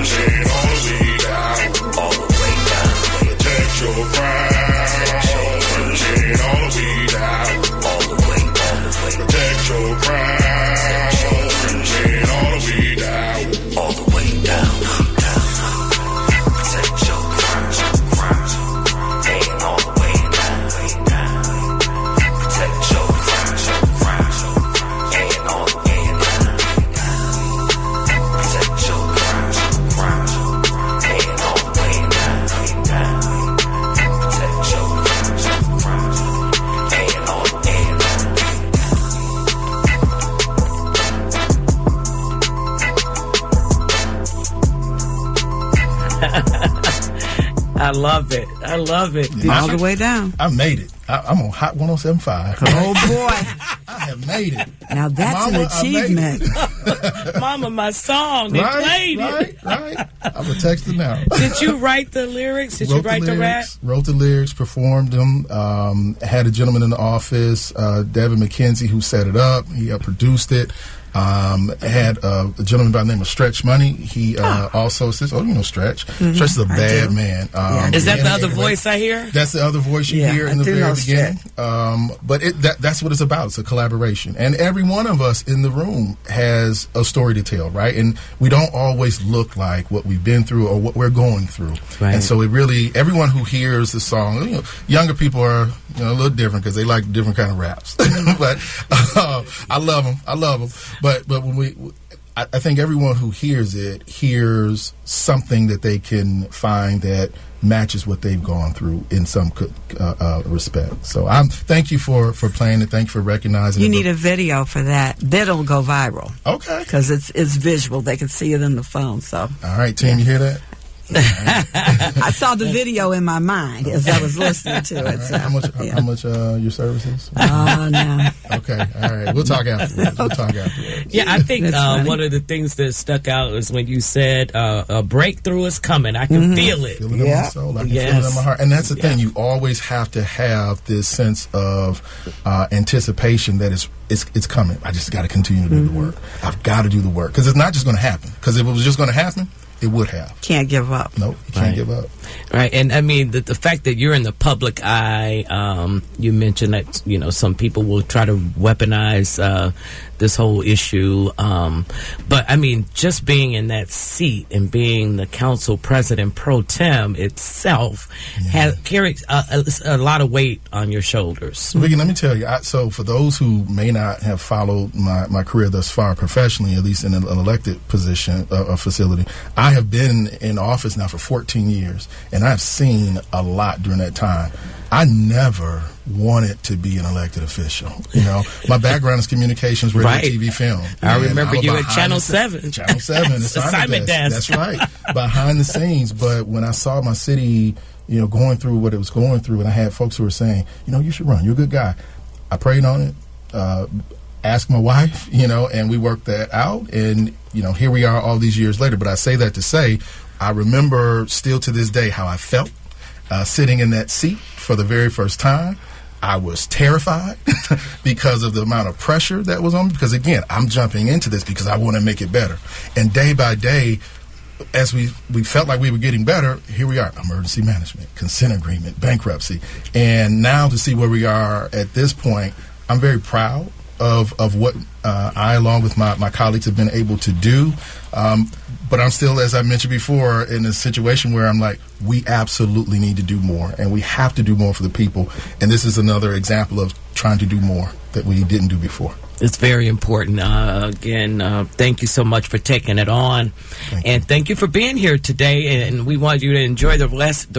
A: Ain't all the way down. All the way down. Protect your crown. Ain't all the way down. All the way down. Protect your crown. Ain't all the way down. All the way down. Protect your crown. Ain't all the way down. Protect your crown. Ain't all the way down. Protect your crown. Ain't all the way down. Protect your crown. Ain't all the way
G: I love it. I love it.
F: All the way down.
L: I made it. I'm on Hot 107.5.
F: Oh, boy.
L: I have made it.
F: Now, that's
L: Mama,
F: an achievement.
G: Mama, my song. They played it.
L: Right. I'm going to text it now.
G: Did you write the lyrics? Did you write the rap?
L: Wrote the lyrics, performed them. Had a gentleman in the office, Devin McKenzie, who set it up. He produced it. Had a gentleman by the name of Stretch Money. He also says, "Oh, you know Stretch.
F: Mm-hmm.
L: Stretch is a bad man."
G: Is that the other voice I hear?
L: That's the other voice you hear in the very beginning. But that's what it's about. It's a collaboration, and every one of us in the room has a story to tell, right? And we don't always look like what we've been through or what we're going through.
G: Right.
L: And so it really, everyone who hears the song, younger people are a little different because they like different kind of raps. But I love them. But when I think everyone who hears it hears something that they can find that matches what they've gone through in some respect. So thank you for playing it. Thank you for recognizing it.
F: You need a video for that. That'll go viral.
L: Okay.
F: Because it's visual. They can see it in the phone. So.
L: All right, team, you hear that?
F: I saw the video in my mind as I was listening to it.
L: Right.
F: So,
L: how much your services?
F: No.
L: Okay, all right. We'll talk afterwards.
G: Yeah, I think one of the things that stuck out is when you said a breakthrough is coming. I can feel it.
L: Feel it in my soul. I can feel it in my heart. And that's the thing. You always have to have this sense of anticipation that it's coming. I just got to continue to do the work. I've got to do the work because it's not just going to happen. Because if it was just going to happen, it would have.
F: Can't give up.
L: Nope, you can't give up.
G: Right, and I mean the fact that you're in the public eye. You mentioned that some people will try to weaponize this whole issue, but I mean just being in that seat and being the council president pro tem itself carries a lot of weight on your shoulders.
L: Vicky, let me tell you. So for those who may not have followed my career thus far professionally, at least in an elected position or facility, I have been in office now for 14 years, and I've seen a lot during that time. I never wanted to be an elected official. My background is communications, radio, TV, film.
G: I remember you at Channel 7.
L: Channel 7, assignment desk. That's right, behind the scenes. But when I saw my city, going through what it was going through, and I had folks who were saying, you should run. You're a good guy. I prayed on it. Asked my wife, and we worked that out. And, here we are all these years later. But I say that to say, I remember still to this day how I felt sitting in that seat for the very first time. I was terrified because of the amount of pressure that was on me. Because, again, I'm jumping into this because I want to make it better. And day by day, as we felt like we were getting better, here we are, emergency management, consent agreement, bankruptcy. And now to see where we are at this point, I'm very proud of what I, along with my colleagues, have been able to do. But I'm still, as I mentioned before, in a situation where I'm like, we absolutely need to do more, and we have to do more for the people. And this is another example of trying to do more that we didn't do before.
G: It's very important. Again, thank you so much for taking it on. Thank you for being here today. And we want you to enjoy the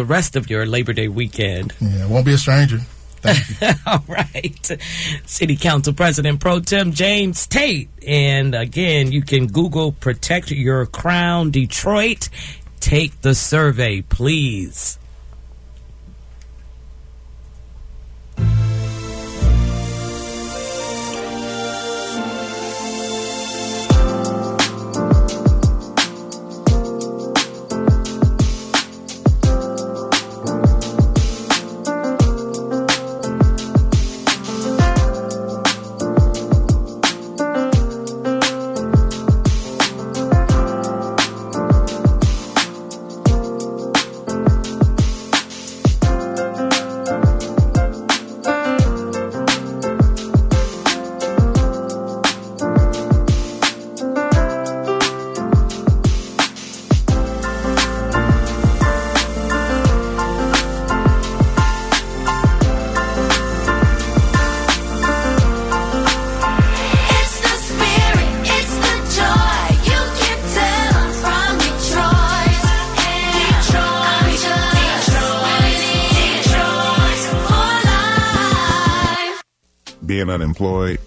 G: rest of your Labor Day weekend.
L: Yeah, won't be a stranger. Thank you.
G: All right. City Council President Pro Tem James Tate. And again, you can Google Protect Your Crown Detroit. Take the survey, please.
I: Being unemployed,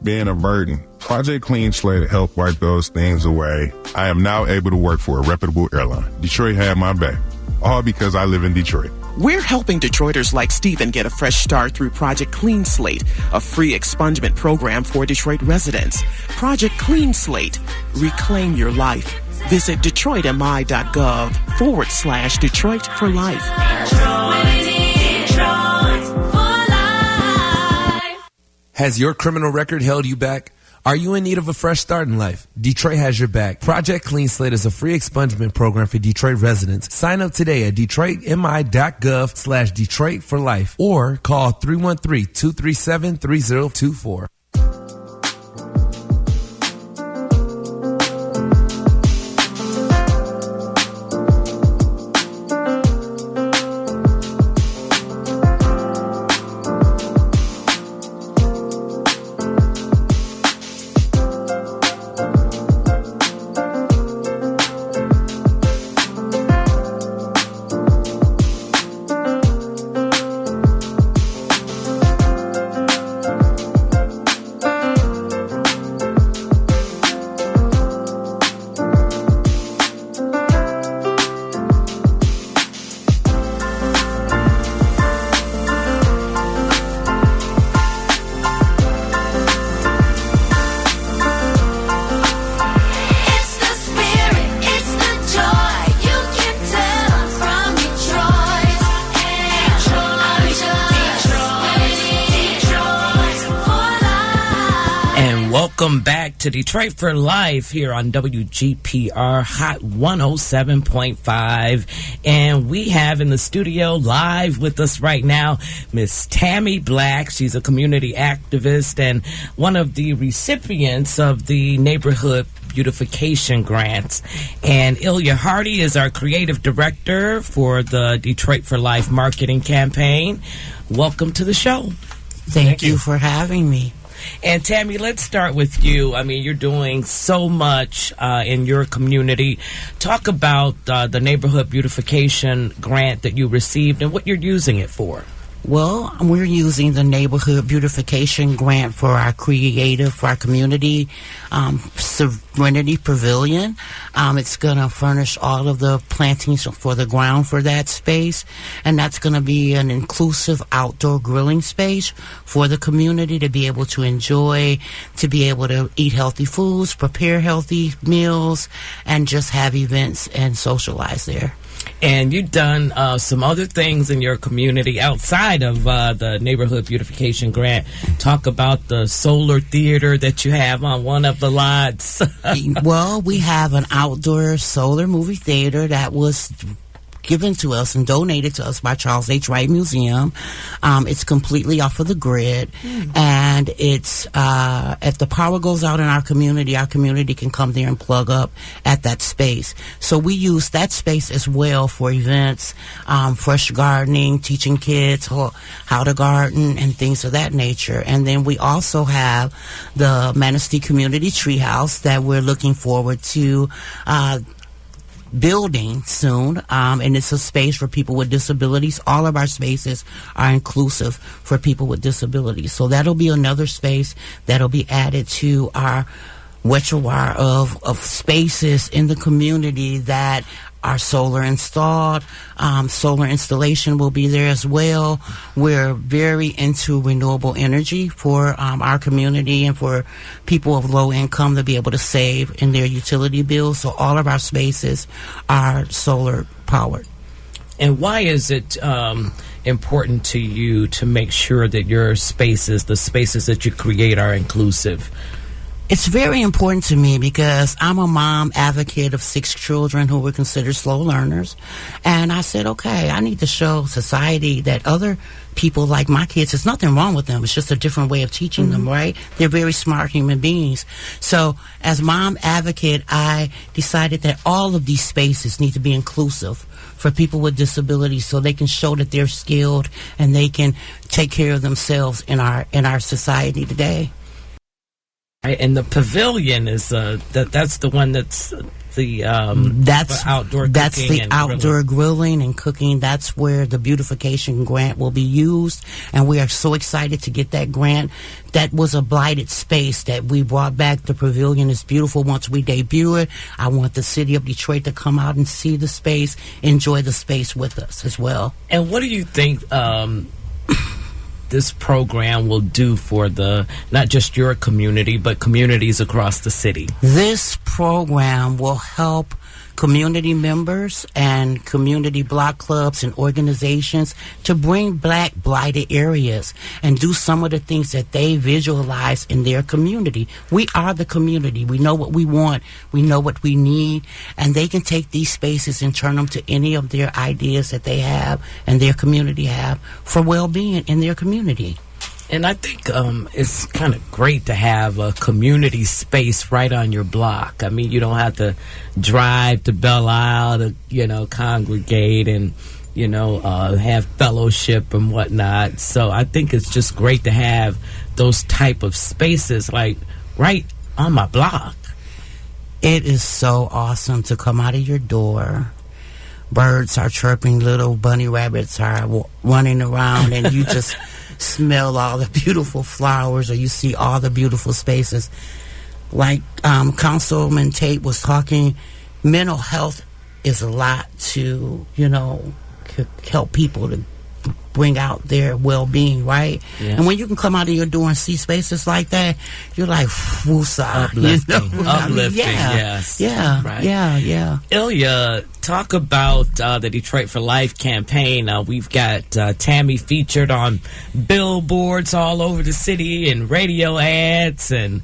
I: being a burden. Project Clean Slate helped wipe those things away. I am now able to work for a reputable airline. Detroit had my back, all because I live in Detroit.
J: We're helping Detroiters like Stephen get a fresh start through Project Clean Slate, a free expungement program for Detroit residents. Project Clean Slate. Reclaim your life. Visit DetroitMI.gov/Detroit for life.
K: Has your criminal record held you back? Are you in need of a fresh start in life? Detroit has your back. Project Clean Slate is a free expungement program for Detroit residents. Sign up today at DetroitMI.gov/Detroit for life or call 313-237-3024. Welcome back to Detroit for Life here on WGPR Hot 107.5. And we have in the studio live with us right now, Miss Tammy Black. She's a community activist and one of the recipients of the Neighborhood Beautification Grants. And Ilya Hardy is our creative director for the Detroit for Life marketing campaign. Welcome to the show.
N: Thank you for having me.
G: And Tammy, let's start with you. I mean, you're doing so much in your community. Talk about the Neighborhood Beautification Grant that you received and what you're using it for.
N: Well, we're using the Neighborhood Beautification Grant for our community Serenity Pavilion. It's going to furnish all of the plantings for the ground for that space, and that's going to be an inclusive outdoor grilling space for the community to be able to enjoy, to be able to eat healthy foods, prepare healthy meals, and just have events and socialize there.
G: And you've done some other things in your community outside of the Neighborhood Beautification Grant. Talk about the solar theater that you have on one of the lots.
N: Well, we have an outdoor solar movie theater that was given to us and donated to us by Charles H. Wright Museum. It's completely off of the grid, and it's if the power goes out in our community can come there and plug up at that space. So we use that space as well for events, fresh gardening, teaching kids how to garden and things of that nature. And then we also have the Manistee Community Treehouse that we're looking forward to building soon, and it's a space for people with disabilities. All of our spaces are inclusive for people with disabilities. So that'll be another space that'll be added to our repertoire of spaces in the community that are solar installed. Solar installation will be there as well. We're very into renewable energy for our community and for people of low income to be able to save in their utility bills. So all of our spaces are solar powered.
K: And why is it important to you to make sure that your spaces, the spaces that you create, are inclusive?
N: It's very important to me because I'm a mom advocate of 6 children who were considered slow learners. And I said, okay, I need to show society that other people like my kids, there's nothing wrong with them. It's just a different way of teaching them, right? They're very smart human beings. So as mom advocate, I decided that all of these spaces need to be inclusive for people with disabilities so they can show that they're skilled and they can take care of themselves in our society today.
K: And the pavilion is that's the one that's the outdoor
N: that's
K: cooking
N: the
K: and
N: outdoor grilling and cooking. That's where the beautification grant will be used, and we are so excited to get that grant. That was a blighted space that we brought back. The pavilion is beautiful. Once we debut it, I want the city of Detroit to come out and see the space, enjoy the space with us as well.
K: And what do you think this program will do for not just your community, but communities across the city?
N: This program will help community members and community block clubs and organizations to bring Black blighted areas and do some of the things that they visualize in their community. We are the community. We know what we want. We know what we need. And they can take these spaces and turn them to any of their ideas that they have and their community have for well-being in their community.
K: And I think it's kind of great to have a community space right on your block. I mean, you don't have to drive to Belle Isle to, congregate and, have fellowship and whatnot. So I think it's just great to have those type of spaces like right on my block.
N: It is so awesome to come out of your door. Birds are chirping, little bunny rabbits are running around, and you just smell all the beautiful flowers, or you see all the beautiful spaces. Like Councilman Tate was talking, mental health is a lot to, help people to bring out their well-being, right? Yeah. And when you can come out of your door and see spaces like that, you're like, woosah.
K: Uplifting. Uplifting, yes.
N: Yeah,
K: right.
N: Yeah.
K: Ilya, talk about the Detroit for Life campaign. We've got Tammy featured on billboards all over the city and radio ads and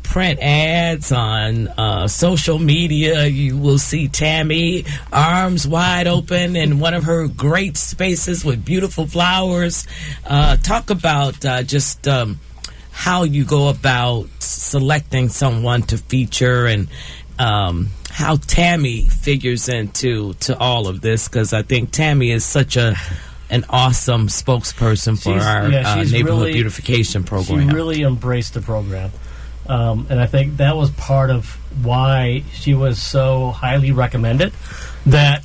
K: print ads on social media. You will see Tammy arms wide open in one of her great spaces with beautiful flowers. Talk about just how you go about selecting someone to feature and how Tammy figures into all of this, because I think Tammy is such an awesome spokesperson for our neighborhood beautification program.
O: She really embraced the program. And I think that was part of why she was so highly recommended. That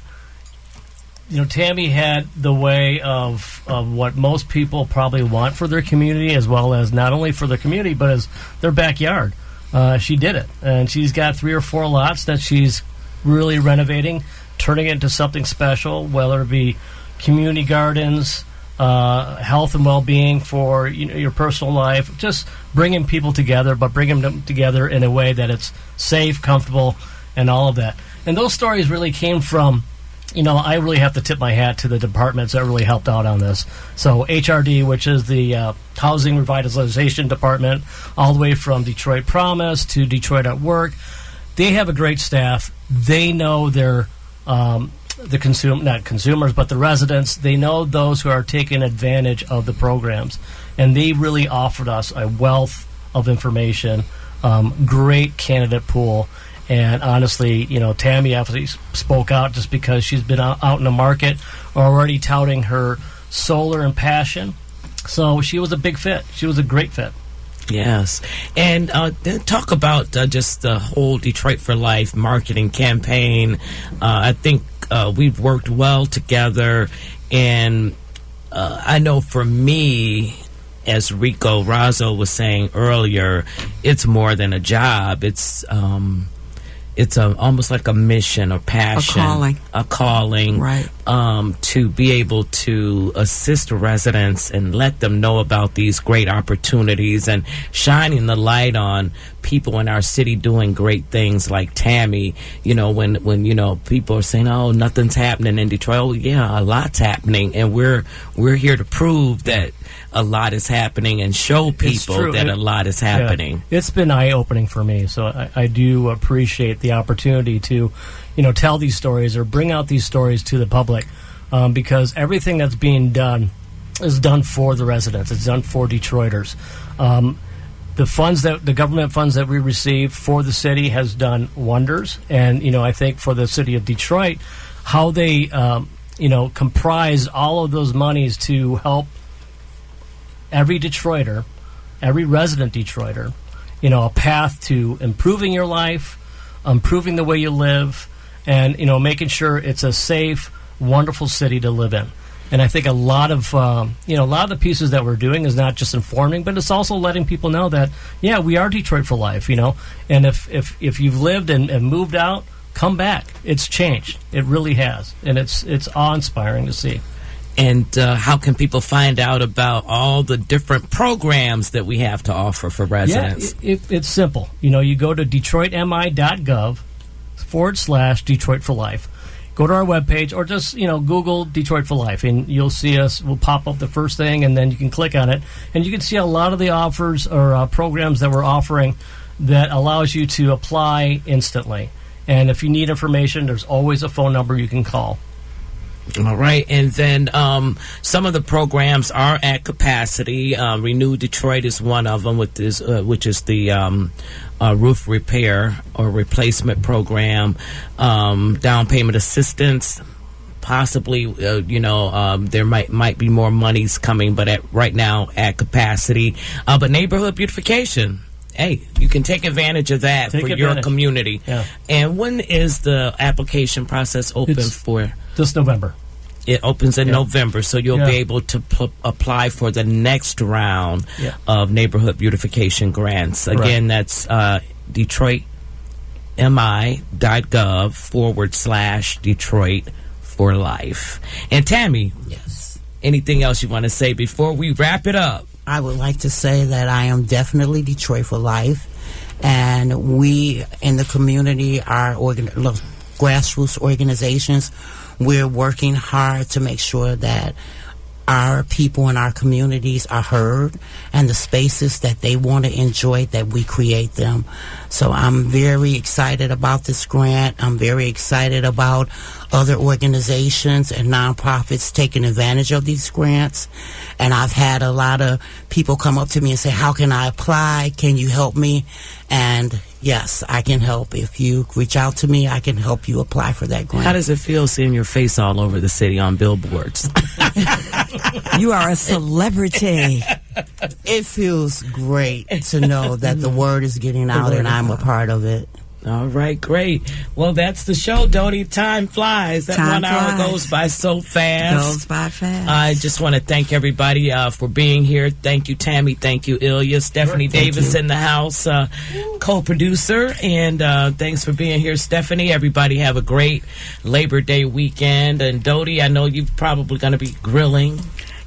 O: Tammy had the way of what most people probably want for their community, as well as not only for their community but as their backyard. She did it, and she's got 3 or 4 lots that she's really renovating, turning it into something special, whether it be community gardens, health and well-being for your personal life, just bringing people together, but bringing them together in a way that it's safe, comfortable, and all of that. And those stories really came from, I really have to tip my hat to the departments that really helped out on this. So HRD, which is the Housing Revitalization Department, all the way from Detroit Promise to Detroit at Work, they have a great staff. They know their not consumers, but the residents. They know those who are taking advantage of the programs, and they really offered us a wealth of information, great candidate pool. And honestly, Tammy obviously spoke out just because she's been out in the market already touting her solar and passion. So she was a big fit. She was a great fit.
K: Yes. And then talk about just the whole Detroit for Life marketing campaign. I think we've worked well together. And I know for me, as Rico Razzo was saying earlier, it's more than a job. It's almost like a mission or passion, a calling,
F: right?
K: To be able to assist residents and let them know about these great opportunities and shining the light on people in our city doing great things like Tammy. You know, when you know people are saying, "Oh, nothing's happening in Detroit." Oh, yeah, a lot's happening, and we're here to prove that a lot is happening and show people that a lot is happening.
O: Yeah. It's been eye-opening for me, so I do appreciate the opportunity to, tell these stories or bring out these stories to the public, because everything that's being done is done for the residents. It's done for Detroiters. The government funds that we receive for the city has done wonders, and I think for the city of Detroit, how they comprise all of those monies to help every Detroiter, every resident Detroiter, a path to improving your life, improving the way you live, and making sure it's a safe, wonderful city to live in. And I think a lot of the pieces that we're doing is not just informing, but it's also letting people know that we are Detroit for life. And if you've lived and moved out, come back. It's changed. It really has, and it's awe-inspiring to see.
K: And how can people find out about all the different programs that we have to offer for residents?
O: Yeah, it's simple. You go to DetroitMI.gov/Detroit for Life. Go to our webpage or just, Google Detroit for Life, and you'll see us. We'll pop up the first thing, and then you can click on it. And you can see a lot of the offers or programs that we're offering that allows you to apply instantly. And if you need information, there's always a phone number you can call.
K: All right, and then some of the programs are at capacity. Renew Detroit is one of them, which is the roof repair or replacement program, down payment assistance. Possibly, there might be more monies coming, but right now at capacity. But neighborhood beautification. Hey, you can take advantage of that for your community.
O: Yeah.
K: And when is the application process open for?
O: This November.
K: It opens in November, so you'll be able to apply for the next round of neighborhood beautification grants. Again, that's DetroitMI.gov/Detroit for Life. And Tammy,
N: yes,
K: anything else you want to say before we wrap it up?
N: I would like to say that I am definitely Detroit for Life, and we in the community are grassroots organizations. We're working hard to make sure that our people in our communities are heard and the spaces that they want to enjoy, that we create them. So I'm very excited about this grant. I'm very excited about other organizations and nonprofits taking advantage of these grants. And I've had a lot of people come up to me and say, how can I apply? Can you help me? And yes, I can help. If you reach out to me, I can help you apply for that grant.
K: How does it feel seeing your face all over the city on billboards?
F: You are a celebrity.
N: It feels great to know that the word is getting out and I'm a part of it.
K: All right, great. Well, that's the show, Dodie. Time flies. That
F: Time
K: 1 hour
F: flies.
K: goes by so fast.
F: Goes by fast.
K: I just want to thank everybody for being here. Thank you, Tammy. Thank you, Ilya. Stephanie Davis in the house, co-producer. And thanks for being here, Stephanie. Everybody have a great Labor Day weekend. And Dodie, I know you're probably going to be grilling.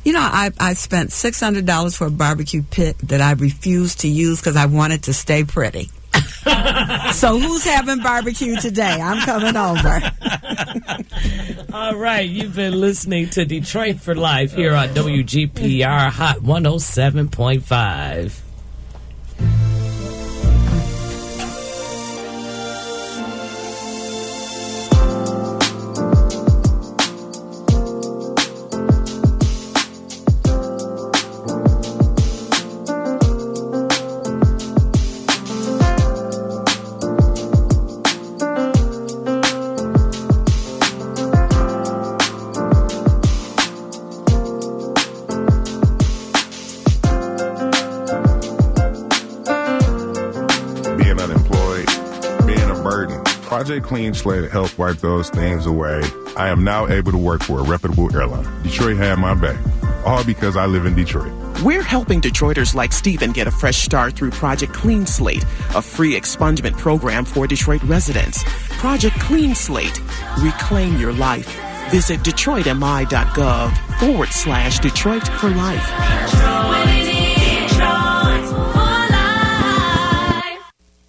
F: I spent $600 for a barbecue pit that I refused to use because I wanted to stay pretty. So who's having barbecue today? I'm coming over.
K: All right, you've been listening to Detroit for Life here on WGPR Hot 107.5.
I: Project Clean Slate helped wipe those things away. I am now able to work for a reputable airline. Detroit had my back, all because I live in Detroit.
J: We're helping Detroiters like Stephen get a fresh start through Project Clean Slate, a free expungement program for Detroit residents. Project Clean Slate. Reclaim your life. Visit DetroitMI.gov/Detroit for Life.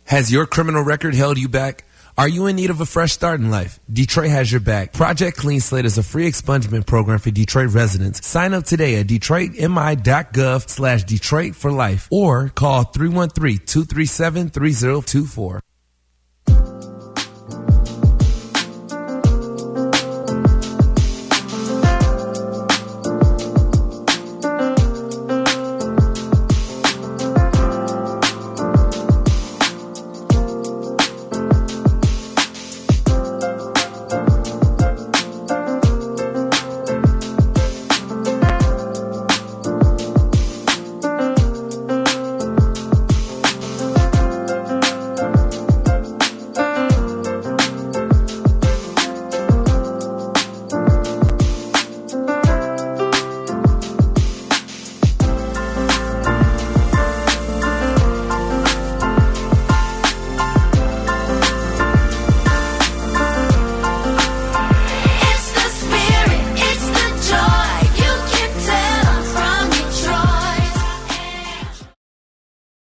P: Has your criminal record held you back? Are you in need of a fresh start in life? Detroit has your back. Project Clean Slate is a free expungement program for Detroit residents. Sign up today at DetroitMI.gov/Detroit for Life or call 313-237-3024.